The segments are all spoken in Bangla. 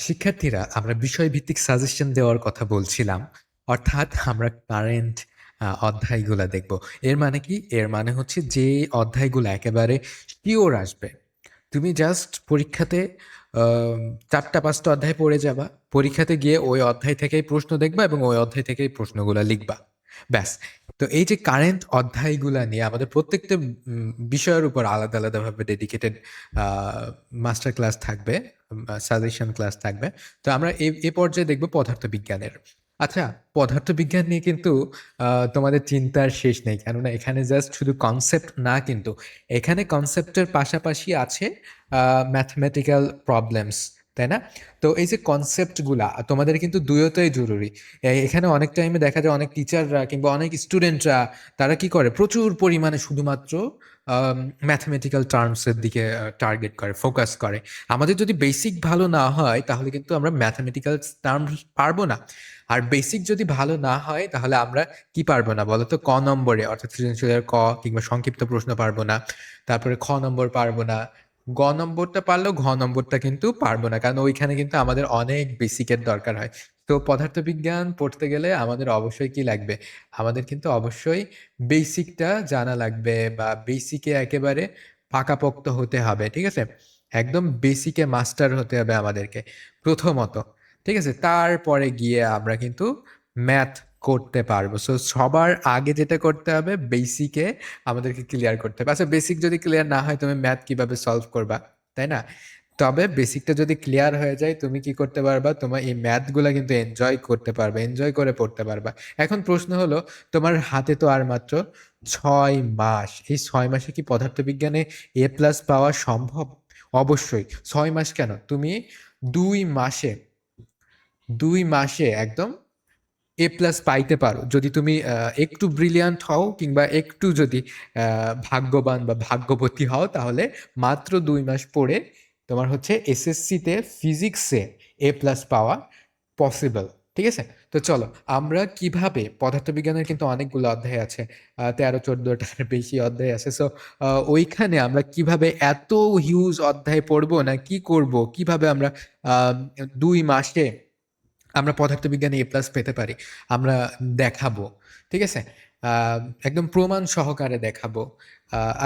শিক্ষার্থীরা আমরা বিষয়ভিত্তিক সাজেশন দেওয়ার কথা বলছিলাম। অর্থাৎ আমরা কারেন্ট অধ্যায়গুলা দেখব। এর মানে কি? এর মানে হচ্ছে যে অধ্যায়গুলা একেবারে শিওর আসবে। তুমি জাস্ট পরীক্ষাতে ৪টা ৫টা অধ্যায় পড়ে যাবা। পরীক্ষাতে গিয়ে ওই অধ্যায় থেকেই প্রশ্ন দেখবা এবং ওই অধ্যায় থেকেই প্রশ্নগুলা লিখবা। ব্যাস। তো এই যে কারেন্ট অধ্যায়গুলা নিয়ে আমাদের প্রত্যেকটা বিষয়ের উপর আলাদা, আলাদাভাবে ডেডিকেটেড আ মাস্টার ক্লাস থাকবে, সাজেশন ক্লাস থাকবে। তো আমরা এ পর্যায়ে দেখব পদার্থবিজ্ঞানের। আচ্ছা, পদার্থবিজ্ঞান নিয়ে কিন্তু তোমাদের চিন্তার শেষ নেই। কেননা এখানে জাস্ট শুধু কনসেপ্ট না কিন্তু। এখানে কনসেপ্টের পাশাপাশি আছে ম্যাথমেটিক্যাল প্রবলেমস, তাই না? তো এই যে কনসেপ্টগুলা তোমাদের কিন্তু দুয়োটাই জরুরি। এখানে অনেক টাইমে দেখা যায় অনেক টিচাররা কিংবা অনেক স্টুডেন্টরা তারা কি করে? প্রচুর পরিমাণে শুধুমাত্র ম্যাথমেটিক্যাল টার্মস এর দিকে টার্গেট করে, ফোকাস করে। আমাদের যদি বেসিক ভালো না হয় তাহলে কিন্তু আমরা ম্যাথমেটিক্যাল টার্মস পারবো না। আর বেসিক যদি ভালো না হয় তাহলে আমরা কি পারবো না বলো তো? ক নম্বরে অর্থাৎ সৃজনশীলের ক কিংবা সংক্ষিপ্ত প্রশ্ন পারবো না। তারপরে খ নম্বর পারবো না। গ নম্বরটা পারলেও ঘ নম্বরটা কিন্তু পারবো না। কারণ ওইখানে কিন্তু আমাদের অনেক বেসিকের দরকার হয়। তো পদার্থবিজ্ঞান পড়তে গেলে আমাদের অবশ্যই কি লাগবে? আমাদের কিন্তু অবশ্যই বেসিকটা জানা লাগবে বা বেসিকে একেবারে পাকাপোক্ত হতে হবে। ঠিক আছে? একদম বেসিকে মাস্টার হতে হবে আমাদেরকে প্রথমত। ঠিক আছে? তারপরে গিয়ে আমরা কিন্তু ম্যাথ করতে পারবো। সো সবার আগে যেটা করতে হবে বেসিকে আমাদেরকে ক্লিয়ার করতে হবে। আচ্ছা, বেসিক যদি ক্লিয়ার না হয় তুমি ম্যাথ কিভাবে সলভ করবা? তাই না? তবে বেসিকটা যদি ক্লিয়ার হয়ে যায় তুমি কি করতে পারবা? তোমার এই ম্যাথগুলা কিন্তু এনজয় করতে পারবা। এনজয় করে পড়তে পারবা। এখন প্রশ্ন হলো তোমার হাতে তো আর মাত্র ৬ মাস। এই ৬ মাসে কি পদার্থবিজ্ঞানে A+ পাওয়া সম্ভব? অবশ্যই। ৬ মাস কেন? তুমি ২ মাসে ২ মাসে একদম A+ পাইতে পারো। যদি তুমি একটু ব্রিলিয়ান্ট হও কিংবা একটু যদি ভাগ্যবান বা ভাগ্যবতী হও তাহলে মাত্র ২ মাস পড়ে তোমার হচ্ছে এসএসসিতে ফিজিক্সে A+ পাওয়া পসিবল। ঠিক আছে? তো চলো আমরা কিভাবে পদার্থবিজ্ঞানের কিন্তু অনেকগুলো অধ্যায় আছে। ১৩-১৪টার বেশি অধ্যায় আছে। সো ওইখানে আমরা কিভাবে এত হিউজ অধ্যায় পড়বো না কি করব? কিভাবে আমরা আ ২ মাসে আমরা পদার্থবিজ্ঞানে A+ পেতে পারি। আমরা দেখাবো। ঠিক আছে? আ একদম প্রমাণ সহকারে দেখাবো।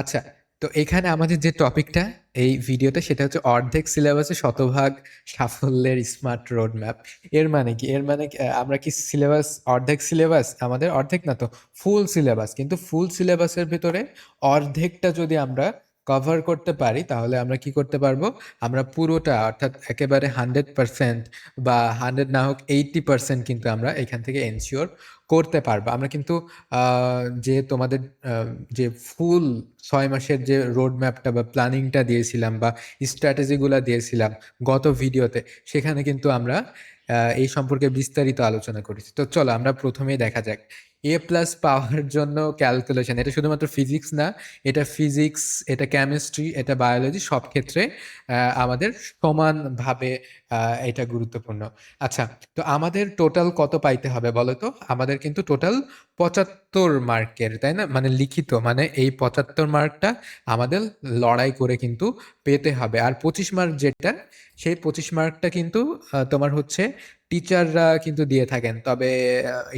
আচ্ছা, তো এখানে আমাদের যে টপিকটা এই ভিডিওতে সেটা হচ্ছে অর্ধেক সিলেবাসে শতভাগ সাফল্যের স্মার্ট রোড ম্যাপ। এর মানে কি? এর মানে কি আমরা কি সিলেবাস অর্ধেক সিলেবাস? আমাদের অর্ধেক না তো ফুল সিলেবাস। কিন্তু ফুল সিলেবাসের ভেতরে অর্ধেকটা যদি আমরা কভার করতে পারি তাহলে আমরা কি করতে পারবো? আমরা পুরোটা অর্থাৎ একেবারে 100% বা 100 না হোক 80% কিন্তু আমরা এখান থেকে এনশিওর করতে পারবো। আমরা কিন্তু যে তোমাদের যে ফুল ৬ মাসের যে রোড ম্যাপটা বা প্ল্যানিংটা দিয়েছিলাম বা স্ট্র্যাটেজিগুলা দিয়েছিলাম গত ভিডিওতে, সেখানে কিন্তু আমরা এই সম্পর্কে বিস্তারিত আলোচনা করেছি। তো চলো আমরা প্রথমেই দেখা যাক। A+ পাওয়ার জন্য ক্যালকুলেশন এটা শুধুমাত্র ফিজিক্স না, এটা ফিজিক্স, এটা কেমিস্ট্রি, এটা বায়োলজি সব ক্ষেত্রে আমাদের সমানভাবে এটা গুরুত্বপূর্ণ। আচ্ছা, তো আমাদের টোটাল কত পাইতে হবে বলো তো? আমাদের কিন্তু টোটাল ৭৫ মার্কের, তাই না? মানে লিখিত মানে এই ৭৫ মার্কটা আমাদের লড়াই করে কিন্তু পেতে হবে। আর ২৫ মার্ক যেটা, সেই ২৫ মার্কটা কিন্তু তোমার হচ্ছে টিচাররা কিন্তু দিয়ে থাকেন। তবে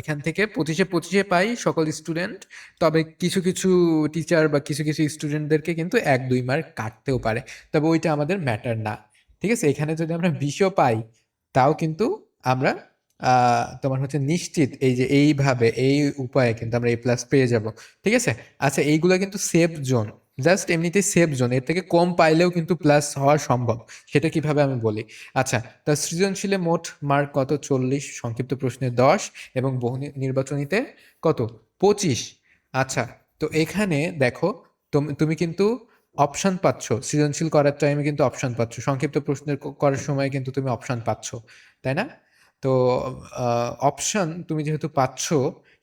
এখান থেকে ২৫-এ পাই সকল স্টুডেন্ট। তবে কিছু, কিছু টিচার বা কিছু, কিছু স্টুডেন্টদেরকে কিন্তু ১-২ মার্ক কাটতেও পারে। তবে ওইটা আমাদের ম্যাটার না। ঠিক আছে? এখানে যদি আমরা ২০ও পাই তাও কিন্তু আমরা তোমার হচ্ছে নিশ্চিত এই যে এইভাবে এই উপায়ে কিন্তু আমরা A+ পেয়ে যাব। ঠিক আছে? আচ্ছা, এইগুলা কিন্তু সেফ জোন। জাস্ট এমনিতেই সেফ জোন। এর থেকে কম পাইলেও কিন্তু প্লাস হওয়া সম্ভব। সেটা কিভাবে আমি বলি। আচ্ছা, তো সৃজনশীলে মোট মার্ক কত? ৪০, সংক্ষিপ্ত প্রশ্নে ১০ এবং বহু নির্বাচনীতে কত? ২৫। আচ্ছা, তো এখানে দেখো তুমি কিন্তু অপশন পাচ্ছ। সৃজনশীল করার টাইমে কিন্তু অপশন পাচ্ছ। সংক্ষিপ্ত প্রশ্নের করার সময় কিন্তু তুমি অপশন পাচ্ছ। তাই না? তো অপশন তুমি যেহেতু পাচ্ছ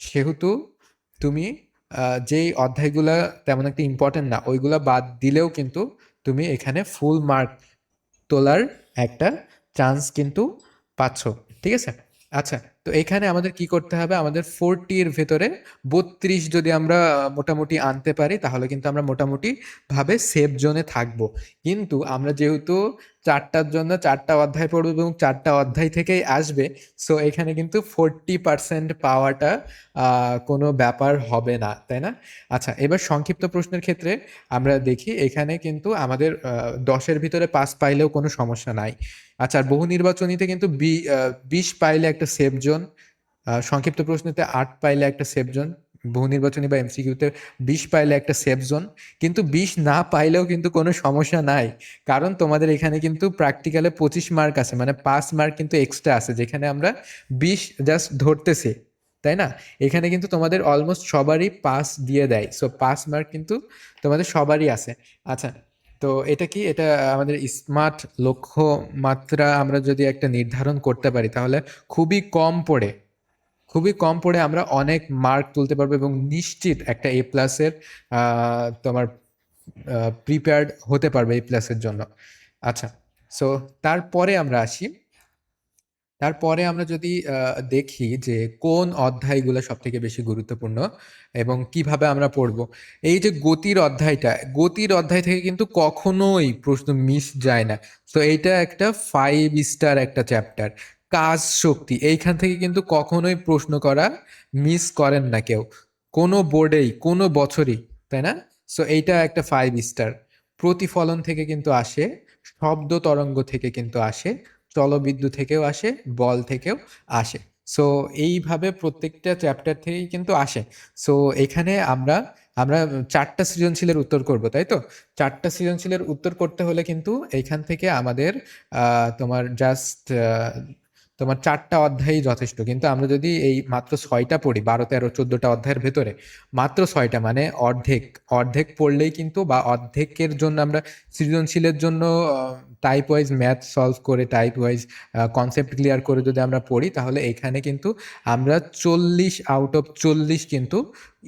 সেহেতু তুমি যেই অধ্যায়গুলা তেমন একটা ইম্পর্টেন্ট না ওইগুলা বাদ দিলেও কিন্তু তুমি এখানে ফুল মার্ক তোলার একটা চান্স কিন্তু পাচ্ছ। ঠিক আছে? আচ্ছা, তো এখানে আমাদের কি করতে হবে? আমাদের 40 এর ভেতরে ৩২ যদি আমরা মোটামুটি আনতে পারি তাহলে কিন্তু আমরা মোটামুটি ভাবে সেফ জোনে থাকবো। কিন্তু আমরা যেহেতু 4টার জন্য 4টা অধ্যায় পড়বো এবং 4টা অধ্যায় থেকেই আসবে। সো এখানে কিন্তু 40% পাওয়াটা কোনো ব্যাপার হবে না, তাই না? আচ্ছা, এবার সংক্ষিপ্ত প্রশ্নের ক্ষেত্রে আমরা দেখি এখানে কিন্তু আমাদের 10-এর ভিতরে 5 পাইলেও কোনো সমস্যা নাই। আচ্ছা, আর বহু নির্বাচনীতে কিন্তু 20 পাইলে একটা সেফ জোন, সংক্ষিপ্ত প্রশ্নেতে 8 পাইলে একটা সেফ জোন, বহু নির্বাচনী বা এমসিকিউতে 20 পাইলে একটা সেফ জোন, কিন্তু 20 না পাইলেও কিন্তু কোনো সমস্যা নাই, কারণ তোমাদের এখানে কিন্তু প্র্যাকটিক্যালে 25 মার্ক আছে, মানে 5 মার্ক কিন্তু এক্সট্রা আছে, যেখানে আমরা 20 জাস্ট ধরতেছি, তাই না? এখানে কিন্তু তোমাদের অলমোস্ট সবারই পাস দিয়ে দেয়, সো 5 মার্ক কিন্তু তোমাদের সবারই আছে। আচ্ছা, তো এটা কি, এটা আমাদের স্মার্ট লক্ষ্যমাত্রা আমরা যদি একটা নির্ধারণ করতে পারি, তাহলে খুবই কম পড়ে খুবই কম পড়ে আমরা অনেক মার্ক তুলতে পারবো এবং নিশ্চিত একটা এ প্লাসের তোমার প্রিপেয়ার্ড হতে পারবে এ প্লাসের জন্য। আচ্ছা, সো তারপরে আমরা আসি, তারপরে আমরা যদি দেখি যে কোন অধ্যায়গুলো সব থেকে বেশি গুরুত্বপূর্ণ এবং কিভাবে আমরা পড়বো। এই যে গতির অধ্যায় থেকে কিন্তু কখনোই প্রশ্ন মিস যায় না। তো এইটা একটা 5 স্টার একটা চ্যাপ্টার। কাজ শক্তি, এইখান থেকে কিন্তু কখনোই প্রশ্ন করা মিস করেন না কেউ, কোনো বোর্ডেই কোনো বছরই, তাই না? সো এইটা একটা 5 স্টার। প্রতিফলন থেকে কিন্তু আসে, শব্দ তরঙ্গ থেকে কিন্তু আসে, জলবিদ্যুৎ থেকেও আসে, বল থেকেও আসে। সো এইভাবে প্রত্যেকটা চ্যাপ্টার থেকেই কিন্তু আসে। সো এখানে আমরা আমরা 4টা সৃজনশীলের উত্তর করব, তাই তো? 4টা সৃজনশীলের উত্তর করতে হলে কিন্তু এইখান থেকে আমাদের তোমার জাস্ট তোমার 4টা অধ্যায়ই যথেষ্ট, কিন্তু আমরা যদি এই মাত্র 6টা পড়ি, 12, 13, 14টা অধ্যায়ের ভেতরে মাত্র 6টা, মানে অর্ধেক অর্ধেক পড়লেই কিন্তু, বা অর্ধেকের জন্য আমরা সৃজনশীলের জন্য টাইপ ওয়াইজ ম্যাথ সলভ করে, টাইপ ওয়াইজ কনসেপ্ট ক্লিয়ার করে যদি আমরা পড়ি, তাহলে এখানে কিন্তু আমরা 40 আউট অফ 40 কিন্তু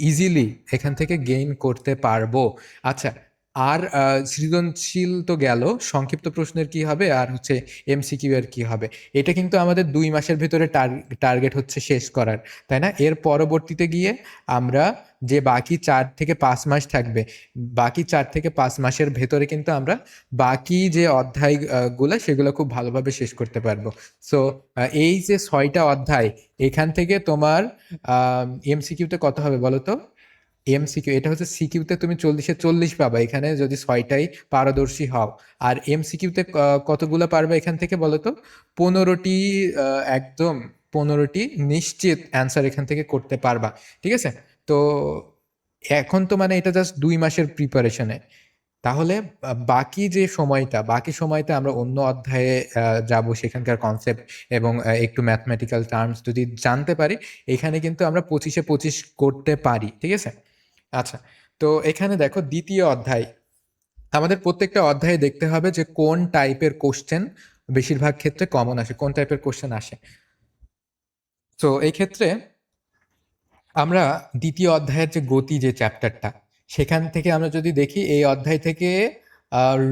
ইজিলি এখান থেকে গেইন করতে পারবো। আচ্ছা, আর সৃজনশীল তো গেল, সংক্ষিপ্ত প্রশ্নের কি হবে, আর হচ্ছে এমসিকিউ এর কি হবে? এটা কিন্তু আমাদের 2 মাসের ভিতরে টার্গেট হচ্ছে শেষ করার, তাই না? এর পরবর্তীতে গিয়ে আমরা যে বাকি 4 থেকে 5 মাস থাকবে, বাকি 4 থেকে 5 মাসের ভেতরে কিন্তু আমরা বাকি যে অধ্যায় গুলা সেগুলো খুব ভালোভাবে শেষ করতে পারবো। সো এই যে 6টা অধ্যায়, এখান থেকে তোমার এমসিকিউতে কত হবে বলো তো? এমসিকিউ, এটা হচ্ছে সিকিউতে তুমি 40-এ 40 পাবা এখানে যদি 6টাই পারদর্শী হও। আর এমসিকিউতে কতগুলো পারবে এখান থেকে বলো তো? 15টি, একদম 15টি নিশ্চিত অ্যান্সার এখান থেকে করতে পারবা। ঠিক আছে? তো এখন তো মানে এটা জাস্ট 2 মাসের প্রিপারেশনে। তাহলে বাকি সময়টা আমরা অন্য অধ্যায়ে যাব, সেখানকার কনসেপ্ট এবং একটু ম্যাথমেটিক্যাল টার্মস যদি জানতে পারি, এখানে কিন্তু আমরা 25-এ 25 করতে পারি। ঠিক আছে? আচ্ছা, তো এখানে দেখো দ্বিতীয় অধ্যায়, আমাদের প্রত্যেকটা অধ্যায়ে দেখতে হবে যে কোন টাইপের কোশ্চেন বেশিরভাগ ক্ষেত্রে কমন আসে, কোন টাইপের কোশ্চেন আসে। তো এই ক্ষেত্রে আমরা দ্বিতীয় অধ্যায়ের যে গতি যে চ্যাপ্টারটা, সেখান থেকে আমরা যদি দেখি এই অধ্যায় থেকে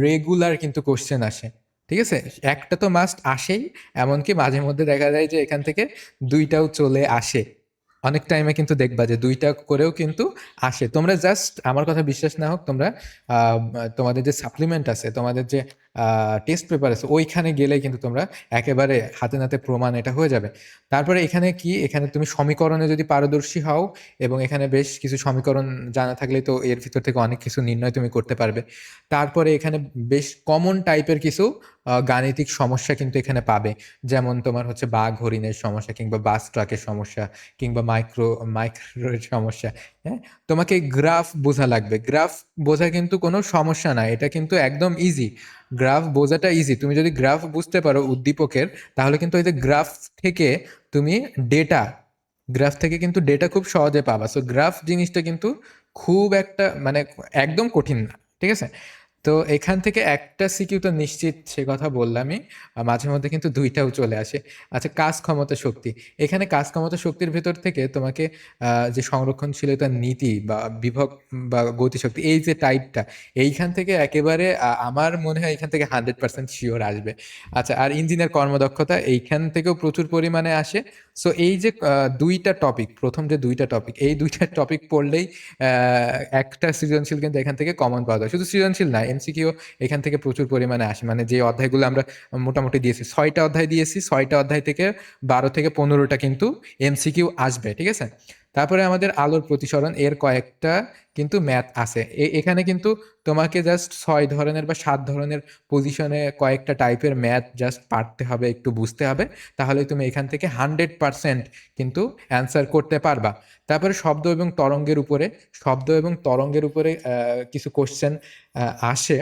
রেগুলার কিন্তু কোশ্চেন আসে। ঠিক আছে? একটা তো মাস্ট আসেই, এমনকি মাঝে মধ্যে দেখা যায় যে এখান থেকে 2টাও চলে আসে। অনেক টাইমে কিন্তু দেখবা যে 2টা করেও কিন্তু আসে। তোমরা জাস্ট আমার কথা বিশ্বাস না হোক, তোমরা তোমাদের যে সাপ্লিমেন্ট আছে, তোমাদের যে টেস্ট পেপার আছে, ওইখানে গেলে কিন্তু তোমরা একেবারে হাতে নাতে প্রমাণ এটা হয়ে যাবে। তারপরে এখানে কি, এখানে তুমি সমীকরণে যদি পারদর্শী হও এবং এখানে বেশ কিছু সমীকরণ জানা থাকলে তো এর ভিতর থেকে অনেক কিছু নির্ণয় তুমি করতে পারবে। তারপরে এখানে বেশ কমন টাইপের কিছু গাণিতিক সমস্যা কিন্তু এখানে পাবে, যেমন তোমার হচ্ছে বাঘ হরিণের সমস্যা, কিংবা বাস ট্রাকের সমস্যা, কিংবা মাইক্রোর সমস্যা। হ্যাঁ, তোমাকে গ্রাফ বোঝা লাগবে। গ্রাফ বোঝা কিন্তু কোনো সমস্যা না, এটা কিন্তু একদম ইজি। গ্রাফ বোঝাটা ইজি, তুমি যদি গ্রাফ বুঝতে পারো উদ্দীপকের, তাহলে কিন্তু এই যে থেকে তুমি ডেটা গ্রাফ থেকে কিন্তু ডেটা খুব সহজে পাবা। সো গ্রাফ জিনিসটা কিন্তু খুব একটা মানে একদম কঠিন না। ঠিক আছে? তো এখান থেকে একটা সিকিউ তো নিশ্চিত, সে কথা বললামই। মাঝে মধ্যে কিন্তু 2টাও চলে আসে। আচ্ছা, কাজ ক্ষমতা শক্তি, এখানে কাজ ক্ষমতা শক্তির ভেতর থেকে তোমাকে যে সংরক্ষণশীলতার নীতি বা বিভব বা গতিশক্তি, এই যে টাইপটা, এইখান থেকে একেবারে আমার মনে হয় এখান থেকে 100% শিওর আসবে। আচ্ছা, আর ইঞ্জিনের কর্মদক্ষতা এইখান থেকেও প্রচুর পরিমাণে আসে। সো এই যে 2টা টপিক, প্রথম যে 2টা টপিক, এই 2টা টপিক পড়লেই একটা সৃজনশীল কিন্তু এখান থেকে কমন পাওয়া যায়। শুধু সৃজনশীল না, এমসিকিউ এখান থেকে প্রচুর পরিমাণে আসে, মানে যে অধ্যায়গুলো আমরা মোটামুটি দিয়েছি, 6টা অধ্যায় দিয়েছি, 6টা অধ্যায় থেকে 12 থেকে 15টা কিন্তু এমসিকিউ আসবে, ঠিক আছে। তারপরে আমাদের আলোর প্রতিসরণ, এর কয়েকটা কিন্তু ম্যাথ আছে। এখানে কিন্তু তোমাকে জাস্ট 6 ধরনের বা 7 ধরনের পজিশনে কয়েকটা টাইপের ম্যাথ জাস্ট পারতে হবে, একটু বুঝতে হবে, তাহলে তুমি এখান থেকে 100% কিন্তু অ্যান্সার করতে পারবা। তারপরে শব্দ এবং তরঙ্গের উপরে কিছু কোশ্চেন আসে।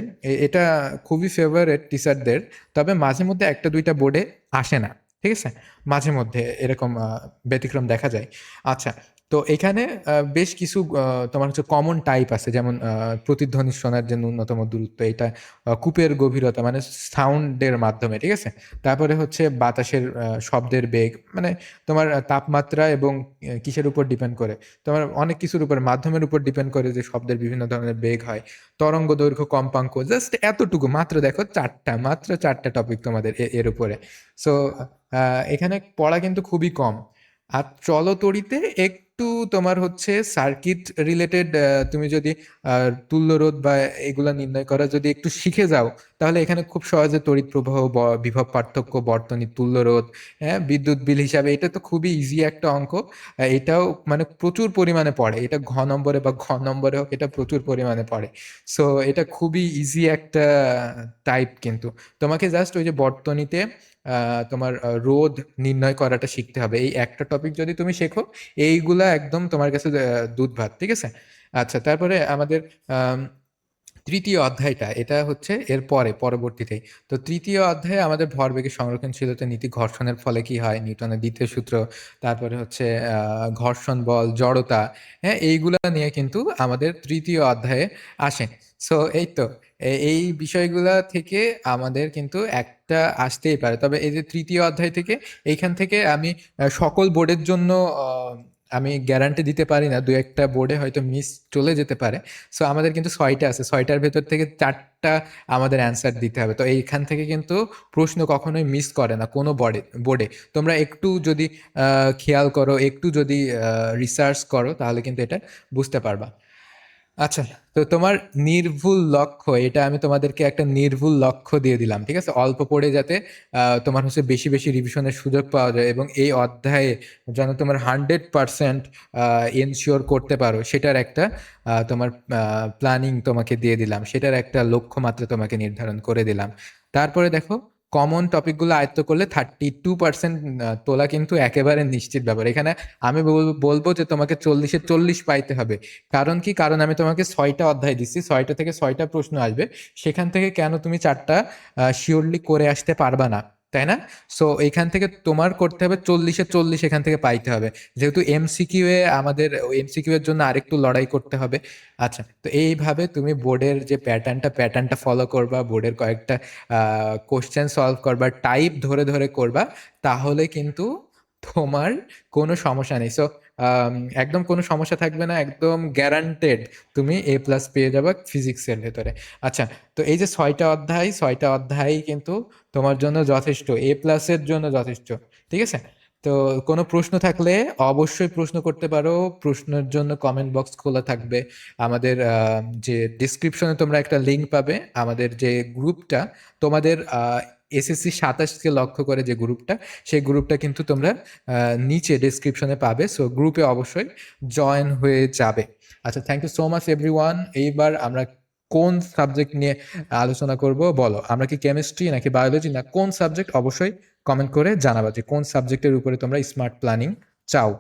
এটা খুবই ফেভারেট টিচারদের, তবে মাঝে মধ্যে একটা দুইটা বোর্ডে আসে না, ঠিক আছে, মাঝে মধ্যে এরকম ব্যতিক্রম দেখা যায়। আচ্ছা, তো এখানে বেশ কিছু তোমার হচ্ছে কমন টাইপ আছে, যেমন প্রতিধ্বনি শোনার যে ন্যূনতম দূরত্ব, এটা কূপের গভীরতা মানে সাউন্ডের মাধ্যমে, ঠিক আছে। তারপরে হচ্ছে বাতাসের শব্দের বেগ, মানে তোমার তাপমাত্রা এবং কিসের উপর ডিপেন্ড করে, তোমার অনেক কিছুর উপর, মাধ্যমের উপর ডিপেন্ড করে যে শব্দের বিভিন্ন ধরনের বেগ হয়। তরঙ্গ দৈর্ঘ্য, কম্পাঙ্ক, জাস্ট এতটুকু মাত্র, দেখো মাত্র চারটা টপিক তোমাদের এর উপরে। সো এখানে পড়া কিন্তু খুবই কম। আর চলতড়িতে একটু তোমার হচ্ছে সার্কিট রিলেটেড, তুমি যদি তুল্য রোধ বা এগুলা নির্ণয় করা যদি একটু শিখে যাও, তাহলে এখানে খুব সহজে তড়িৎ প্রবাহ, বিভব পার্থক্য, বর্তনী, তুল্য রোধ, হ্যাঁ, বিদ্যুৎ বিল হিসাবে, এটা তো খুবই ইজি একটা অঙ্ক। এটাও মানে প্রচুর পরিমাণে পড়ে, এটা ঘ নম্বরে বা ঘ নম্বরে হোক, এটা প্রচুর পরিমাণে পড়ে। সো এটা খুবই ইজি একটা টাইপ, কিন্তু তোমাকে জাস্ট ওই যে বর্তনীতে তোমার রোধ নির্ণয় করাটা শিখতে হবে। এই একটা টপিক যদি তুমি শেখো, এইগুলা একদম তোমার কাছে দুধ ভাত, ঠিক আছে। আচ্ছা, তারপরে আমাদের তৃতীয় অধ্যায়টা, এটা হচ্ছে এর পরবর্তীতেই। তো তৃতীয় অধ্যায়ে আমাদের ভরবেগের সংরক্ষণশীলতা নীতি, ঘর্ষণের ফলে কি হয়, নিউটনের দ্বিতীয় সূত্র, তারপরে হচ্ছে ঘর্ষণ বল, জড়তা, হ্যাঁ, এইগুলা নিয়ে কিন্তু আমাদের তৃতীয় অধ্যায়ে আসে। সো এই তো এই বিষয়গুলা থেকে আমাদের কিন্তু একটা আসতেই পারে। তবে এই যে তৃতীয় অধ্যায় থেকে, এইখান থেকে আমি সকল বোর্ডের জন্য আমি গ্যারান্টি দিতে পারি না, দু একটা বোর্ডে হয়তো মিস চলে যেতে পারে। সো আমাদের কিন্তু 6টা আছে, 6টার ভেতর থেকে 4টা আমাদের অ্যান্সার দিতে হবে। তো এইখান থেকে কিন্তু প্রশ্ন কখনোই মিস করে না কোনো বোর্ডে। তোমরা একটু যদি খেয়াল করো, একটু যদি রিসার্চ করো, তাহলে কিন্তু এটা বুঝতে পারবা। আচ্ছা, তো তোমার নির্ভুল লক্ষ্য, এটা আমি তোমাদেরকে একটা নির্ভুল লক্ষ্য দিয়ে দিলাম, ঠিক আছে, অল্প পড়ে যাতে তোমার হচ্ছে বেশি বেশি রিভিশনের সুযোগ পাওয়া যায়, এবং এই অধ্যায়ে যেন তোমার 100% এনশিওর করতে পারো, সেটার একটা তোমার প্ল্যানিং তোমাকে দিয়ে দিলাম, সেটার একটা লক্ষ্যমাত্রা তোমাকে নির্ধারণ করে দিলাম। তারপরে দেখো, কমন টপিকগুলো আয়ত্ত করলে 32% তোলা কিন্তু একেবারে নিশ্চিত ব্যাপার। এখানে আমি বলবো যে তোমাকে 40-এ 40 পাইতে হবে। কারণ কি, কারণ আমি তোমাকে 6টা অধ্যায় দিচ্ছি, 6টা থেকে 6টা প্রশ্ন আসবে, সেখান থেকে কেন তুমি 4টা শিওরলি করে আসতে পারবা না, তাই না? সো এখান থেকে তোমার করতে হবে 40-এ 40, এখান থেকে পাইতে হবে, যেহেতু এমসিকিউ এ আমাদের এমসিকিউ এর জন্য আরেকটু লড়াই করতে হবে। আচ্ছা, তো এইভাবে তুমি বোর্ডের যে প্যাটার্নটা ফলো করবা, বোর্ডের কয়েকটা কোশ্চেন সলভ করবা, টাইপ ধরে ধরে করবা, তাহলে কিন্তু তোমার কোনো সমস্যা নেই। সো একদম কোনো সমস্যা থাকবে না, একদম গ্যারান্টেড তুমি A+ পেয়ে যাবে ফিজিক্সের ভেতরে। আচ্ছা, তো এই যে 6টা অধ্যায় কিন্তু তোমার জন্য যথেষ্ট, A+-এর জন্য যথেষ্ট, ঠিক আছে। তো কোনো প্রশ্ন থাকলে অবশ্যই প্রশ্ন করতে পারো, প্রশ্নের জন্য কমেন্ট বক্স খোলা থাকবে। আমাদের যে ডিসক্রিপশনে তোমরা একটা লিঙ্ক পাবে, আমাদের যে গ্রুপটা, তোমাদের SSC 27কে লক্ষ্য করে যে গ্রুপটা, সেই গ্রুপটা কিন্তু তোমরা নিচে ডেসক্রিপশনে পাবে। সো গ্রুপে অবশ্যই জয়েন হয়ে যাবে। আচ্ছা, thank you so much everyone. এইবার আমরা কোন সাবজেক্ট নিয়ে আলোচনা করব বলো, আমরা কি কেমিস্ট্রি নাকি বায়োলজি না কোন সাবজেক্ট, অবশ্যই কমেন্ট করে জানাবা যে কোন সাবজেক্টের উপরে তোমরা স্মার্ট প্ল্যানিং চাও।